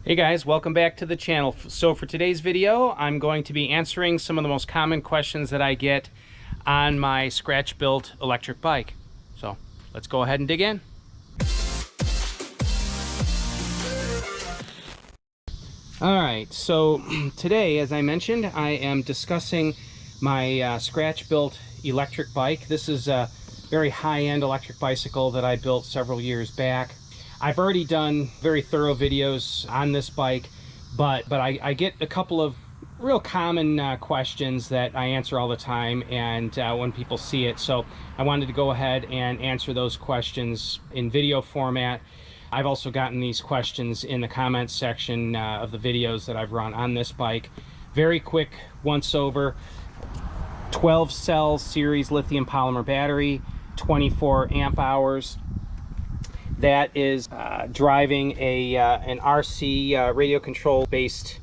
Hey guys, welcome back to the channel. So for today's video, I'm going to be answering some of the most common questions that I get on my scratch-built electric bike. So let's go ahead and dig in. All right, so today, as I mentioned, I am discussing my scratch-built electric bike. This is a very high-end electric bicycle that I built several years back. I've already done very thorough videos on this bike, but I get a couple of real common questions that I answer all the time, and when people see it, so I wanted to go ahead and answer those questions in video format. I've also gotten these questions in the comments section of the videos that I've run on this bike. Very quick once over. 12 cell series lithium polymer battery, 24 amp hours. That is driving an RC radio control based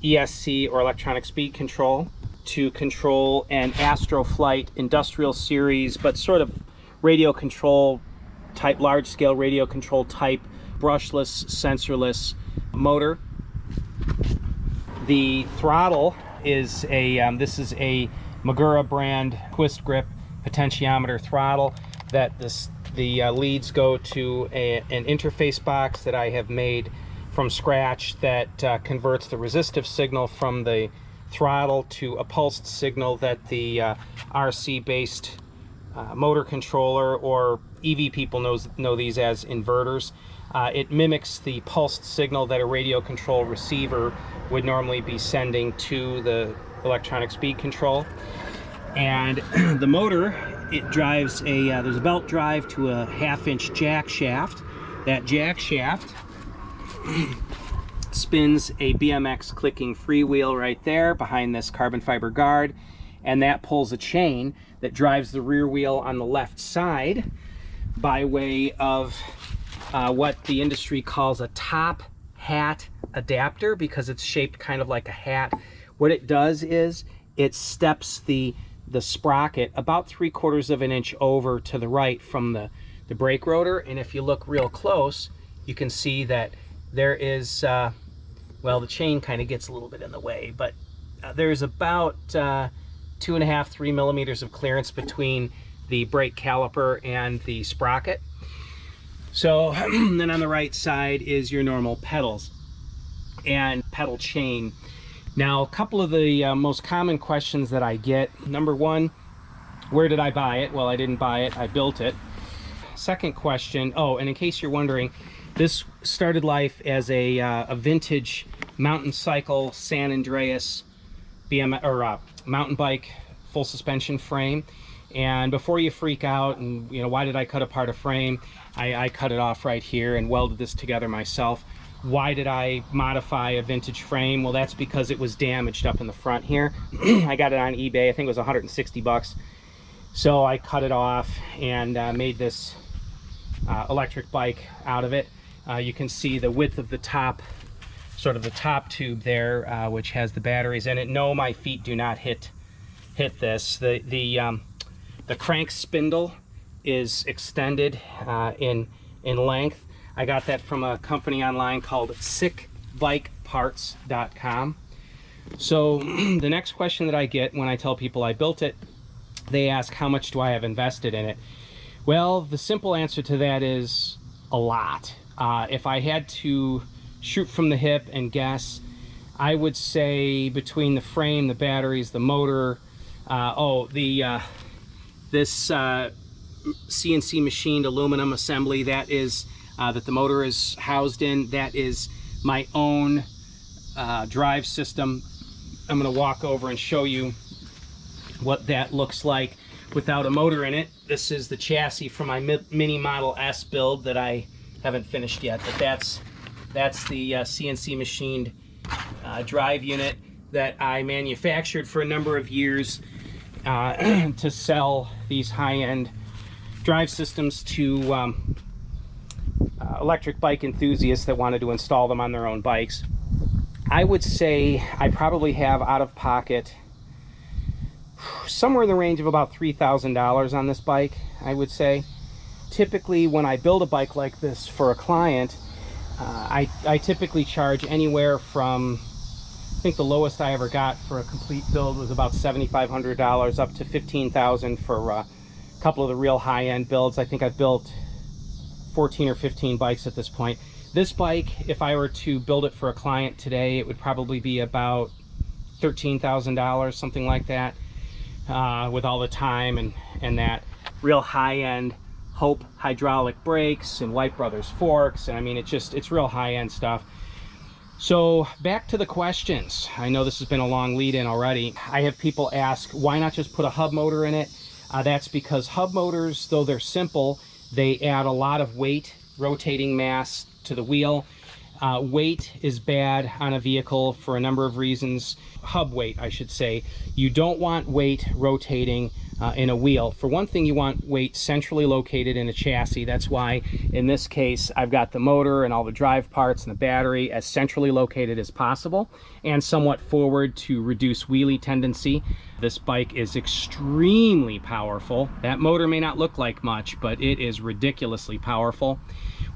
ESC or electronic speed control to control an Astroflight industrial series, but sort of radio control type, large scale radio control type, brushless, sensorless motor. The throttle is this is a Magura brand twist grip potentiometer throttle that the leads go to an interface box that I have made from scratch that converts the resistive signal from the throttle to a pulsed signal that the RC-based motor controller, or EV people know these as inverters. It mimics the pulsed signal that a radio control receiver would normally be sending to the electronic speed control. And the motor, it drives there's a belt drive to a 1/2-inch jack shaft. That jack shaft spins a BMX clicking freewheel right there behind this carbon fiber guard, and that pulls a chain that drives the rear wheel on the left side by way of what the industry calls a top hat adapter, because it's shaped kind of like a hat. What it does is it steps the sprocket about 3/4 of an inch over to the right from the brake rotor, and if you look real close you can see that there is well, the chain kind of gets a little bit in the way, but there's about 2.5–3 millimeters of clearance between the brake caliper and the sprocket. So then on the right side is your normal pedals and pedal chain. Now, a couple of the most common questions that I get. Number one, where did I buy it? Well, I didn't buy it, I built it. Second question, oh, and in case you're wondering, this started life as a vintage mountain cycle San Andreas mountain bike full suspension frame. And before you freak out and, you know, why did I cut apart a frame? I cut it off right here and welded this together myself. Why did I modify a vintage frame? Well, that's because it was damaged up in the front here. I got it on eBay, I think it was 160 bucks. So I cut it off and made this electric bike out of it. You can see the width of the top, sort of the top tube there, which has the batteries in it. No, my feet do not hit this. The crank spindle is extended in length. I got that from a company online called sickbikeparts.com. So the next question that I get when I tell people I built it, they ask, how much do I have invested in it? Well, the simple answer to that is a lot. If I had to shoot from the hip and guess, I would say between the frame, the batteries, the motor, this CNC machined aluminum assembly that is that the motor is housed in, that is my own drive system. I'm going to walk over and show you what that looks like without a motor in it. This is the chassis for my Mini Model S build that I haven't finished yet, but that's the CNC machined drive unit that I manufactured for a number of years to sell these high-end drive systems to electric bike enthusiasts that wanted to install them on their own bikes. I would say I probably have out of pocket somewhere in the range of about $3,000 on this bike, I would say. Typically when I build a bike like this for a client, I typically charge anywhere from, I think the lowest I ever got for a complete build was about $7,500 up to $15,000 for a couple of the real high-end builds. I think I've built 14 or 15 bikes at this point. This bike, if I were to build it for a client today, it would probably be about $13,000, something like that, with all the time and that. Real high-end Hope hydraulic brakes and White Brothers forks, and I mean, it's real high-end stuff. So back to the questions. I know this has been a long lead-in already. I have people ask, why not just put a hub motor in it? That's because hub motors, though they're simple, they add a lot of weight, rotating mass to the wheel. Weight is bad on a vehicle for a number of reasons. Hub weight, I should say. You don't want weight rotating in a wheel. For one thing, you want weight centrally located in a chassis. That's why in this case I've got the motor and all the drive parts and the battery as centrally located as possible and somewhat forward to reduce wheelie tendency. This bike is extremely powerful. That motor may not look like much, but it is ridiculously powerful.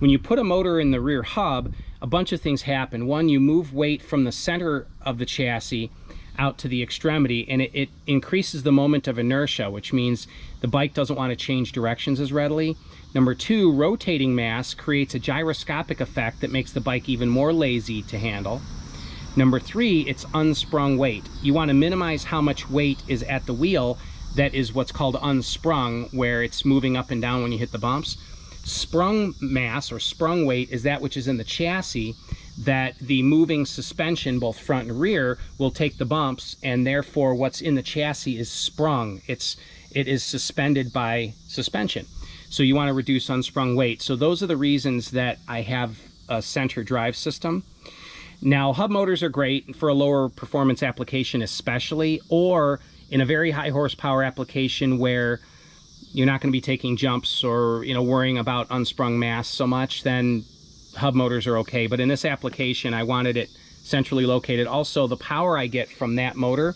When you put a motor in the rear hub, a bunch of things happen. One, you move weight from the center of the chassis out to the extremity, and it increases the moment of inertia, which means the bike doesn't want to change directions as readily. Number two, rotating mass creates a gyroscopic effect that makes the bike even more lazy to handle. Number three, it's unsprung weight. You want to minimize how much weight is at the wheel that is what's called unsprung, where it's moving up and down when you hit the bumps. Sprung mass or sprung weight is that which is in the chassis that the moving suspension, both front and rear, will take the bumps, and therefore what's in the chassis is sprung. It is suspended by suspension. So you want to reduce unsprung weight. So those are the reasons that I have a center drive system. Now, hub motors are great for a lower performance application especially, or in a very high horsepower application where you're not going to be taking jumps or, you know, worrying about unsprung mass so much, then hub motors are okay. But in this application, I wanted it centrally located. Also, the power I get from that motor.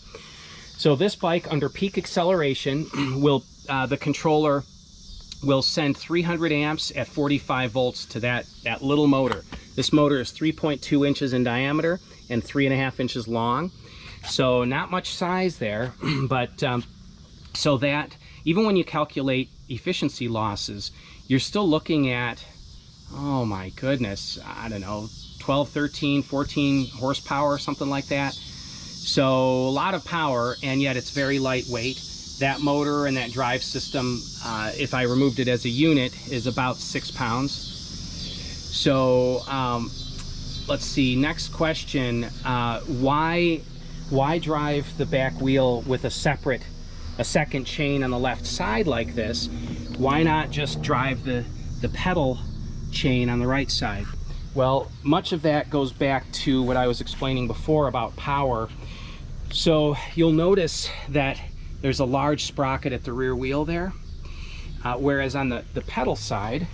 So this bike under peak acceleration will, the controller will send 300 amps at 45 volts to that little motor. This motor is 3.2 inches in diameter and 3.5 inches long. So not much size there, but so that even when you calculate efficiency losses, you're still looking at, oh my goodness, I don't know, 12, 13, 14 horsepower, something like that. So a lot of power, and yet it's very lightweight. That motor and that drive system, if I removed it as a unit, is about 6 pounds. So let's see, next question, why drive the back wheel with a second chain on the left side like this? Why not just drive the pedal chain on the right side? Well, much of that goes back to what I was explaining before about power. So you'll notice that there's a large sprocket at the rear wheel there, whereas on the pedal side,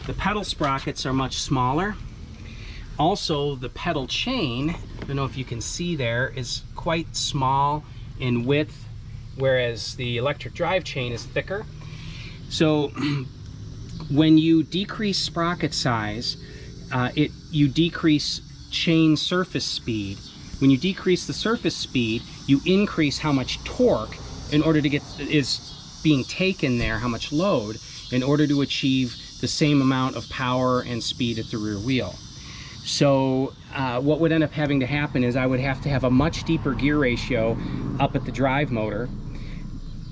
the pedal sprockets are much smaller. Also, the pedal chain, I don't know if you can see there, is quite small in width, whereas the electric drive chain is thicker. So when you decrease sprocket size, you decrease chain surface speed. When you decrease the surface speed, you increase how much torque in order to is being taken there, how much load, in order to achieve the same amount of power and speed at the rear wheel. So what would end up having to happen is I would have to have a much deeper gear ratio up at the drive motor,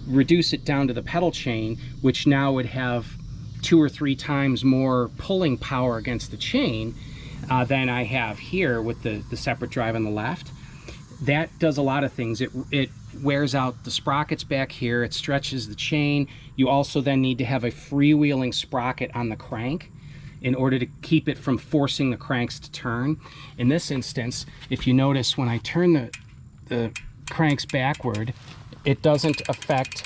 reduce it down to the pedal chain, which now would have 2 or 3 times more pulling power against the chain than I have here with the separate drive on the left. That does a lot of things. It wears out the sprockets back here, it stretches the chain. You also then need to have a freewheeling sprocket on the crank in order to keep it from forcing the cranks to turn. In this instance, if you notice, when I turn the cranks backward, it doesn't affect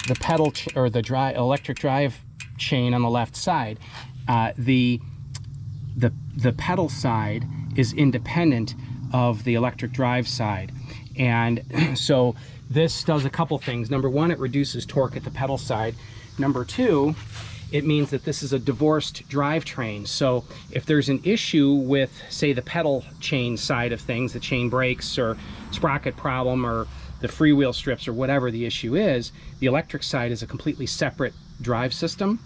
the pedal or the electric drive chain on the left side. The pedal side is independent of the electric drive side, and so this does a couple things. Number one, it reduces torque at the pedal side. Number two, it means that this is a divorced drivetrain. So if there's an issue with, say, the pedal chain side of things, the chain brakes or sprocket problem or the freewheel strips or whatever the issue is, the electric side is a completely separate drive system,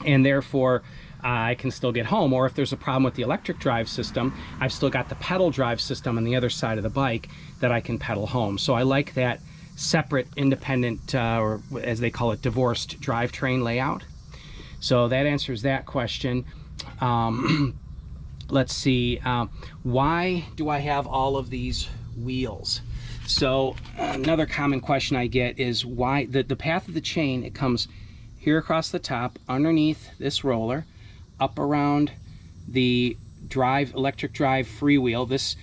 and therefore I can still get home. Or if there's a problem with the electric drive system, I've still got the pedal drive system on the other side of the bike that I can pedal home. So I like that separate, independent, or as they call it, divorced drivetrain layout. So that answers that question. Let's see, why do I have all of these wheels? So another common question I get is why the path of the chain, it comes here across the top, underneath this roller, up around the electric drive freewheel. This,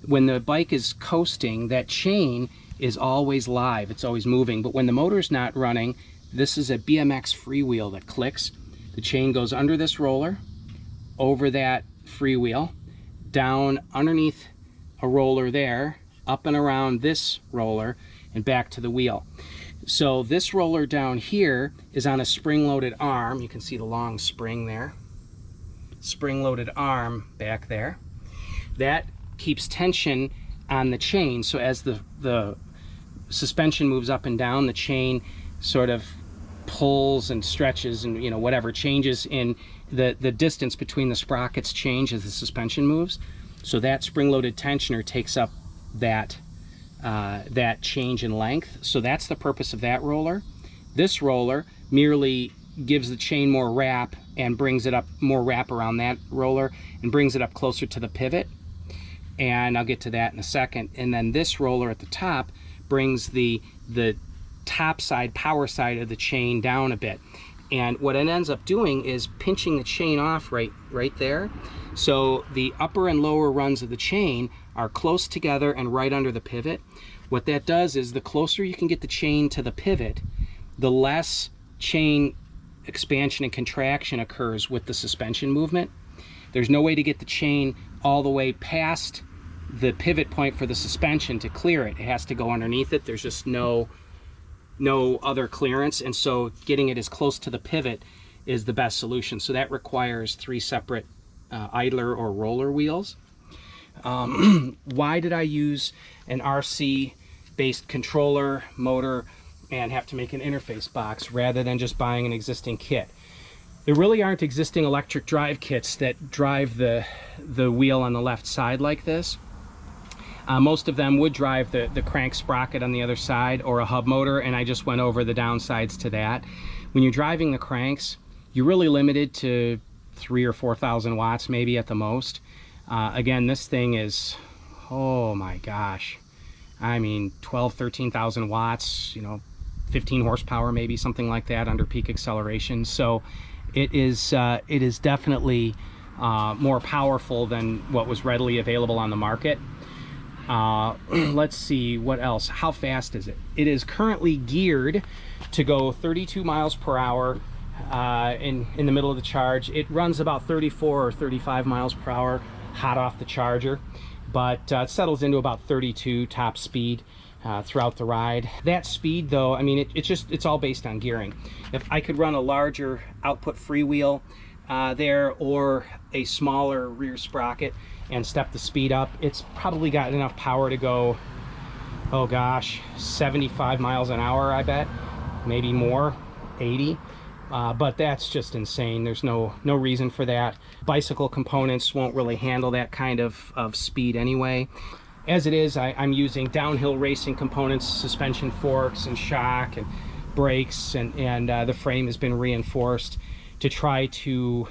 when the bike is coasting, that chain is always live, it's always moving. But when the motor's not running, this is a BMX freewheel that clicks. The chain goes under this roller, over that freewheel, down underneath a roller there, up and around this roller, and back to the wheel. So this roller down here is on a spring-loaded arm. You can see the long spring there. Spring-loaded arm back there. That keeps tension on the chain. So as the suspension moves up and down, the chain sort of pulls and stretches and, you know, whatever, changes in the distance between the sprockets change as the suspension moves. So that spring-loaded tensioner takes up that change in length. So that's the purpose of that roller. This roller merely gives the chain more wrap and brings it up, more wrap around that roller and brings it up closer to the pivot. And I'll get to that in a second. And then this roller at the top brings the top side, power side of the chain down a bit. And what it ends up doing is pinching the chain off right there. So the upper and lower runs of the chain are close together and right under the pivot. What that does is the closer you can get the chain to the pivot, the less chain expansion and contraction occurs with the suspension movement. There's no way to get the chain all the way past the pivot point for the suspension to clear it. It has to go underneath it. There's just no other clearance, and so getting it as close to the pivot is the best solution. So that requires 3 separate idler or roller wheels. Why did I use an RC based controller, motor, and have to make an interface box rather than just buying an existing kit? There really aren't existing electric drive kits that drive the wheel on the left side like this. Most of them would drive the crank sprocket on the other side or a hub motor, and I just went over the downsides to that. When you're driving the cranks, you're really limited to 3,000 or 4,000 watts maybe at the most. Again, this thing is, oh my gosh, I mean 13,000 watts, you know, 15 horsepower maybe, something like that under peak acceleration. So it is definitely more powerful than what was readily available on the market. Let's see, what else? How fast is it? It is currently geared to go 32 miles per hour in the middle of the charge. It runs about 34 or 35 miles per hour hot off the charger, but it settles into about 32 top speed throughout the ride. That speed though, I mean, it's all based on gearing. If I could run a larger output freewheel there or a smaller rear sprocket and step the speed up, it's probably got enough power to go, oh gosh, 75 miles an hour, I bet, maybe more, 80. But that's just insane. There's no reason for that. Bicycle components won't really handle that kind of speed anyway. As it is, I'm using downhill racing components, suspension forks and shock and brakes, and the frame has been reinforced to try to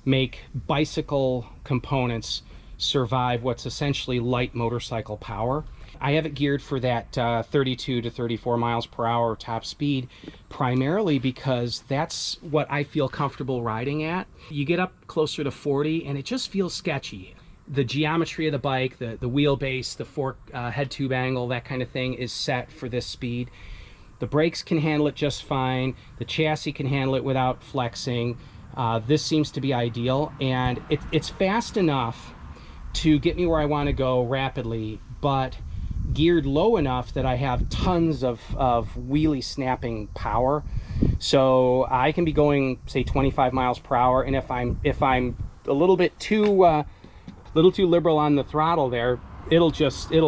make bicycle components survive what's essentially light motorcycle power. I have it geared for that 32 to 34 miles per hour top speed, primarily because that's what I feel comfortable riding at. You get up closer to 40 and it just feels sketchy. The geometry of the bike, the wheelbase, the fork head tube angle, that kind of thing is set for this speed. The brakes can handle it just fine. The chassis can handle it without flexing. This seems to be ideal, and it's fast enough to get me where I want to go rapidly, but geared low enough that I have tons of wheelie snapping power. So I can be going, say, 25 miles per hour, and if I'm a little bit too liberal on the throttle there, it'll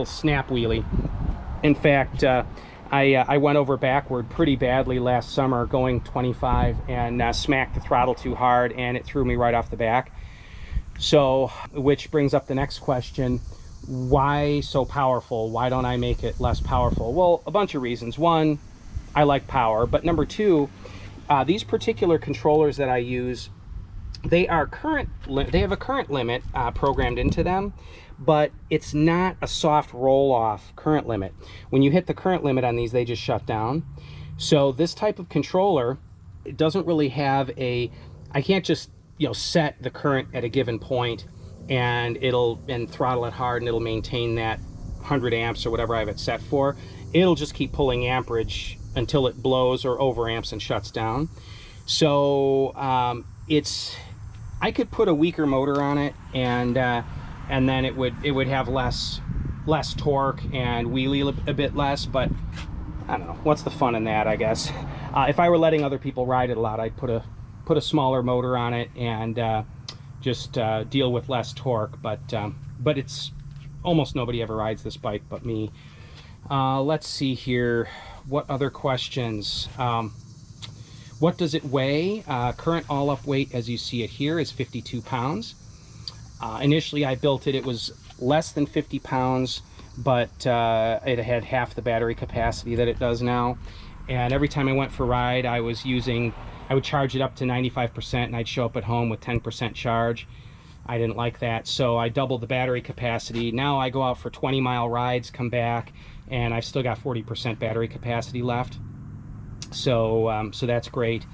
snap wheelie. In fact, I went over backward pretty badly last summer going 25 and smacked the throttle too hard, and it threw me right off the back. So, which brings up the next question: why so powerful? Why don't I make it less powerful? Well, a bunch of reasons. One, I like power, but number two, these particular controllers that I use, they have a current limit programmed into them, but it's not a soft roll-off current limit. When you hit the current limit on these, they just shut down. So this type of controller, it doesn't really have I can't just set the current at a given point and throttle it hard and it'll maintain that 100 amps or whatever I have it set for. It'll just keep pulling amperage until it blows or overamps and shuts down. So I could put a weaker motor on it, and then it would have less torque and wheelie a bit less, but I don't know, what's the fun in that, I guess. If I were letting other people ride it a lot, I'd put a smaller motor on it and just deal with less torque, but it's almost nobody ever rides this bike but me. Let's see here, what other questions? What does it weigh? Current all-up weight, as you see it here, is 52 pounds. Initially I built it, it was less than 50 pounds, but it had half the battery capacity that it does now. And every time I went for a ride, I would charge it up to 95%, and I'd show up at home with 10% charge. I didn't like that, so I doubled the battery capacity. Now I go out for 20-mile rides, come back, and I've still got 40% battery capacity left. So that's great.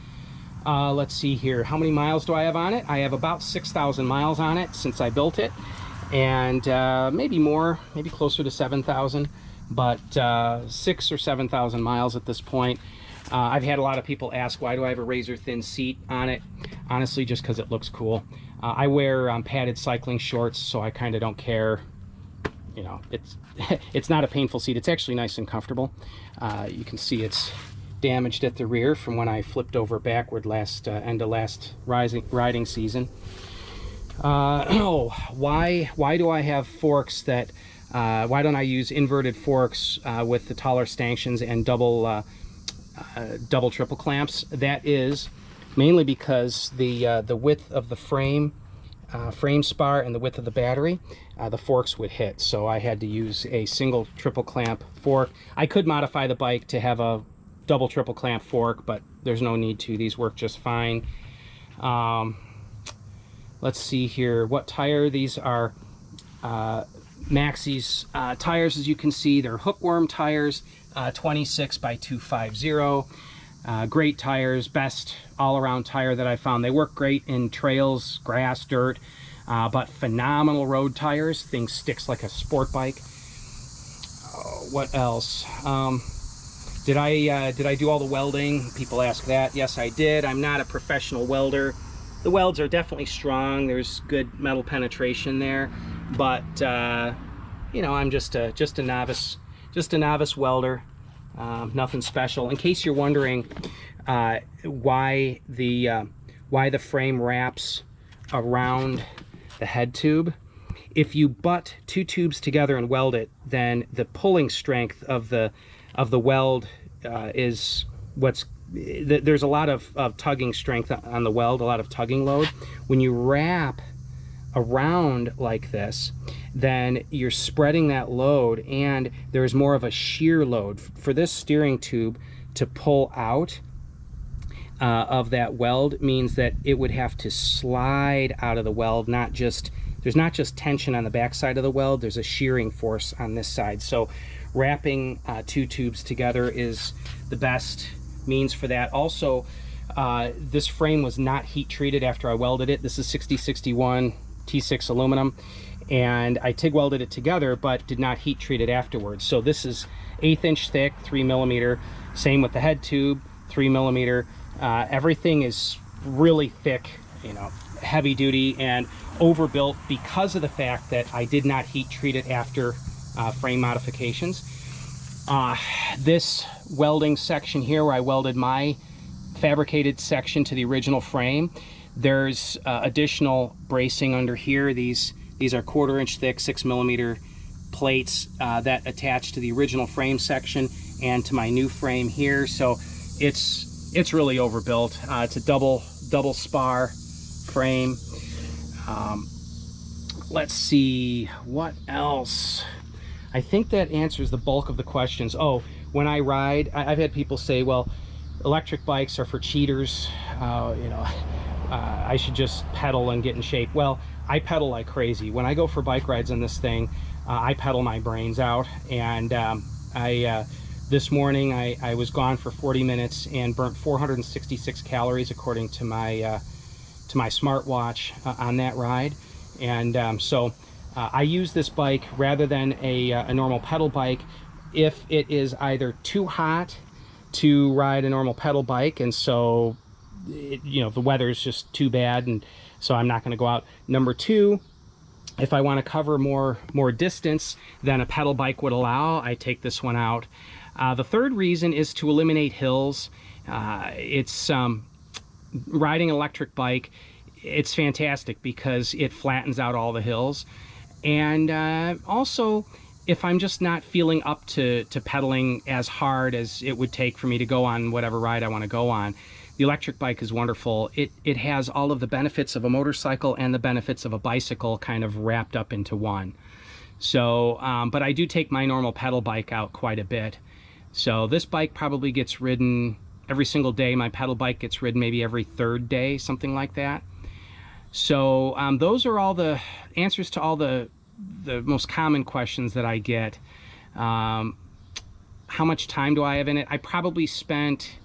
Let's see here, how many miles do I have on it? I have about 6,000 miles on it since I built it, and maybe more, maybe closer to 7,000, but 6,000 or 7,000 miles at this point. I've had a lot of people ask, why do I have a razor thin seat on it? Honestly, just because it looks cool. I wear padded cycling shorts, so I kind of don't care. It's not a painful seat. It's actually nice and comfortable. You can see it's damaged at the rear from when I flipped over backward end of last riding season. Why do I have forks that why don't I use inverted forks with the taller stanchions and double triple clamps? That is mainly because the width of the frame spar and the width of the battery, the forks would hit, so I had to use a single triple clamp fork. I could modify the bike to have a double triple clamp fork, but there's no need to. These work just fine. Let's see here, what tire? These are Maxxis tires. As you can see, they're hookworm tires, 26 by 250. Great tires, best all-around tire that I found. They work great in trails, grass, dirt, but phenomenal road tires. Thing sticks like a sport bike. What else? Did I do all the welding? People ask that. Yes, I did. I'm not a professional welder. The welds are definitely strong. There's good metal penetration there, but I'm just a novice welder. Nothing special. In case you're wondering why the frame wraps around the head tube, if you butt two tubes together and weld it, then the pulling strength of the weld is there's a lot of tugging strength on the weld, a lot of tugging load. When you wrap around like this, then you're spreading that load, and there's more of a shear load for this steering tube to pull out of that weld. Means that it would have to slide out of the weld, there's not just tension on the back side of the weld, there's a shearing force on this side. So wrapping two tubes together is the best means for that. Also, this frame was not heat treated after I welded it. This is 6061 T6 aluminum, and I TIG welded it together but did not heat treat it afterwards. So this is 1/8 inch thick, 3mm. Same with the head tube, 3mm. Everything is really thick, heavy duty and overbuilt because of the fact that I did not heat treat it after frame modifications. This welding section here where I welded my fabricated section to the original frame. There's additional bracing under here. These are 1/4 inch thick 6mm plates that attach to the original frame section and to my new frame here. So it's really overbuilt. It's a double spar frame. Let's see what else. I think that answers the bulk of the questions. Oh, when I ride, I've had people say, well, electric bikes are for cheaters. I should just pedal and get in shape. Well, I pedal like crazy. When I go for bike rides on this thing, I pedal my brains out. And this morning I was gone for 40 minutes and burnt 466 calories according to my smartwatch on that ride. And so I use this bike rather than a normal pedal bike if it is either too hot to ride a normal pedal bike, and so the weather is just too bad, and so I'm not going to go out. Number two, if I want to cover more distance than a pedal bike would allow, I take this one out. The third reason is to eliminate hills. It's riding an electric bike, it's fantastic because it flattens out all the hills. And also, if I'm just not feeling up to pedaling as hard as it would take for me to go on whatever ride I want to go on, the electric bike is wonderful. It has all of the benefits of a motorcycle and the benefits of a bicycle kind of wrapped up into one. So, but I do take my normal pedal bike out quite a bit. So this bike probably gets ridden every single day. My pedal bike gets ridden maybe every third day, something like that. So those are all the answers to all the most common questions that I get. How much time do I have in it? I probably spent,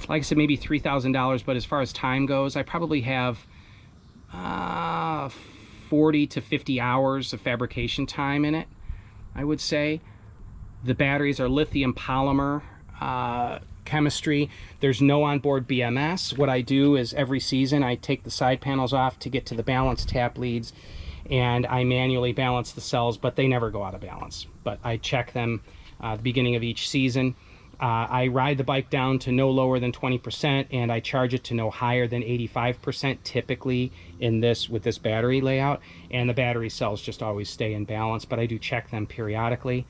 like I said, maybe $3,000, but as far as time goes, I probably have 40 to 50 hours of fabrication time in it, I would say. The batteries are lithium polymer chemistry. There's no onboard BMS. What I do is every season I take the side panels off to get to the balance tap leads, and I manually balance the cells, but they never go out of balance. But I check them at the beginning of each season. I ride the bike down to no lower than 20%, and I charge it to no higher than 85% typically with this battery layout, and the battery cells just always stay in balance, but I do check them periodically.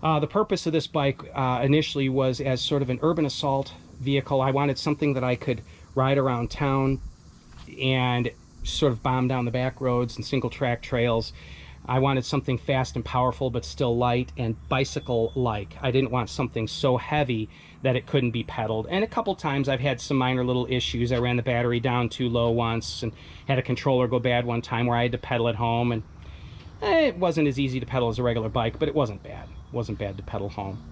The purpose of this bike initially was as sort of an urban assault vehicle. I wanted something that I could ride around town and sort of bomb down the back roads and single track trails. I wanted something fast and powerful but still light and bicycle-like. I didn't want something so heavy that it couldn't be pedaled. And a couple times I've had some minor little issues. I ran the battery down too low once and had a controller go bad one time where I had to pedal it home, and it wasn't as easy to pedal as a regular bike, but it wasn't bad. It wasn't bad to pedal home.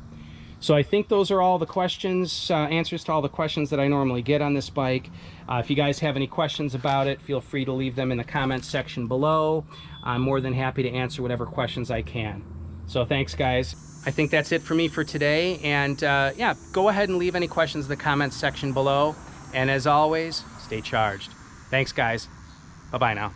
So I think those are all the questions, answers to all the questions that I normally get on this bike. If you guys have any questions about it, feel free to leave them in the comments section below. I'm more than happy to answer whatever questions I can. So thanks, guys. I think that's it for me for today. And yeah, go ahead and leave any questions in the comments section below. And as always, stay charged. Thanks, guys. Bye-bye now.